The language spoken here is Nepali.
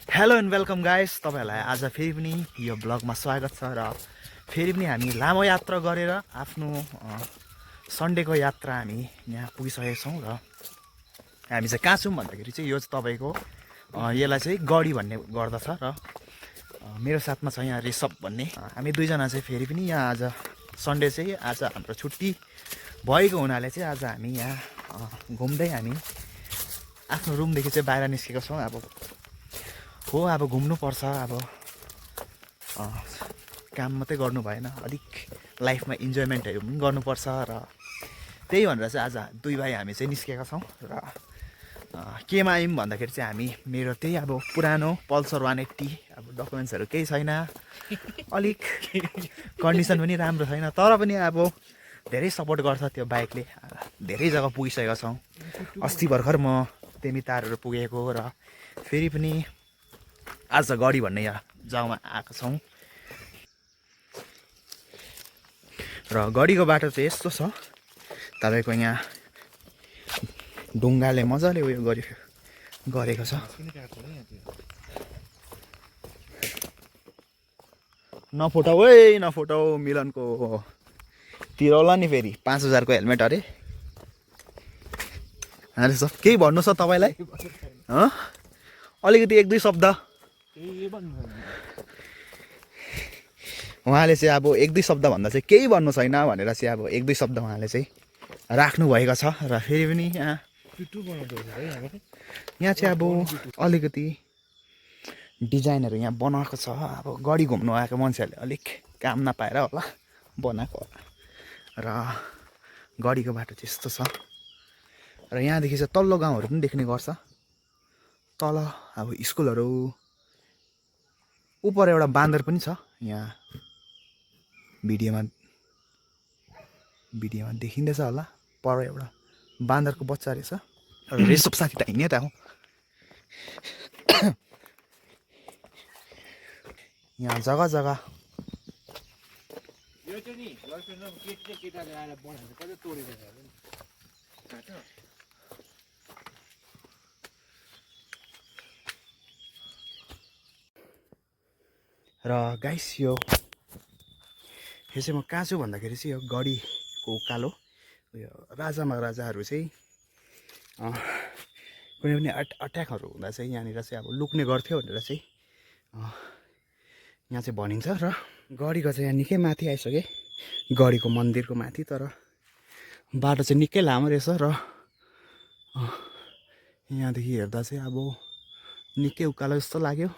हेलो एन्ड वेलकम गाइस, तपाईँहरूलाई आज फेरि पनि यो ब्लगमा स्वागत छ। र फेरि पनि हामी लामो यात्रा गरेर आफ्नो सन्डेको यात्रा हामी यहाँ पुगिसकेका छौँ। र हामी चाहिँ कहाँ छौँ भन्दाखेरि चाहिँ यो चाहिँ तपाईँको यसलाई चाहिँ गढी भन्ने गर्दछ। र मेरो साथमा छ यहाँ ऋषभ भन्ने, हामी दुईजना चाहिँ फेरि पनि यहाँ आज सन्डे चाहिँ आज हाम्रो छुट्टी भएको हुनाले चाहिँ आज हामी यहाँ घुम्दै हामी आफ्नो रुमदेखि चाहिँ बाहिर निस्केको छौँ। अब घुम्नुपर्छ, अब काम मात्रै गर्नु भएन, अलिक लाइफमा इन्जोयमेन्टहरू पनि गर्नुपर्छ। र त्यही भनेर चाहिँ आज दुई भाइ हामी चाहिँ निस्केका छौँ। र केमा आयौँ भन्दाखेरि चाहिँ हामी मेरो त्यही अब पुरानो पल्सर 180, अब डकुमेन्ट्सहरू केही छैन, अलिक कन्डिसन पनि राम्रो छैन, तर पनि अब धेरै सपोर्ट गर्छ त्यो बाइकले। धेरै जग्गा पुगिसकेका छौँ। अस्ति भर्खर म तेमितारहरू पुगेको र फेरि पनि आज गढी भन्ने यहाँ जग्गामा आएको छौँ। र गढीको बाटो चाहिँ यस्तो छ, तपाईँको यहाँ ढुङ्गाले मजाले उयो गरेको छ। नफुटाऊ है, नफुटाऊ, मिलनको तिरौला नि फेरि 5000 को हेलमेट अरे। सब केही भन्नु छ तपाईँलाई? अलिकति एक दुई शब्द उहाँले चाहिँ अब एक दुई शब्द भन्दा चाहिँ केही भन्नु छैन भनेर चाहिँ अब एक दुई शब्द उहाँले चाहिँ राख्नु भएको छ। र फेरि पनि यहाँ चाहिँ अब अलिकति डिजाइनहरू यहाँ बनाएको छ। अब गढी घुम्नु आएको मान्छेहरूले अलिक काम नपाएर होला बनाएको होला। र गढीको बाटो चाहिँ यस्तो छ। र यहाँदेखि चाहिँ तल्लो गाउँहरू पनि देख्ने गर्छ। तल अब स्कुलहरू, उपर एउटा बाँदर पनि छ, यहाँ भिडियोमा देखिँदैछ होला। पर एउटा बाँदरको बच्चा रहेछ। रेसप साथी त हिँड्ने त हो। यहाँ जग्गा जग्गा र गाइस यो चाहिँ म कहाँ छु भन्दाखेरि चाहिँ यो गढीको उकालो उयो राजा महाराजाहरू चाहिँ कुनै पनि अट्याकहरू हुँदा चाहिँ यहाँनिर चाहिँ अब लुक्ने गर्थ्यो भनेर चाहिँ यहाँ चाहिँ भनिन्छ। र गढीको चाहिँ यहाँ निकै माथि आइसकेँ, गढीको मन्दिरको माथि। तर बाटो चाहिँ निकै लामो रहेछ। र यहाँदेखि हेर्दा चाहिँ अब निकै उकालो जस्तो लाग्यो।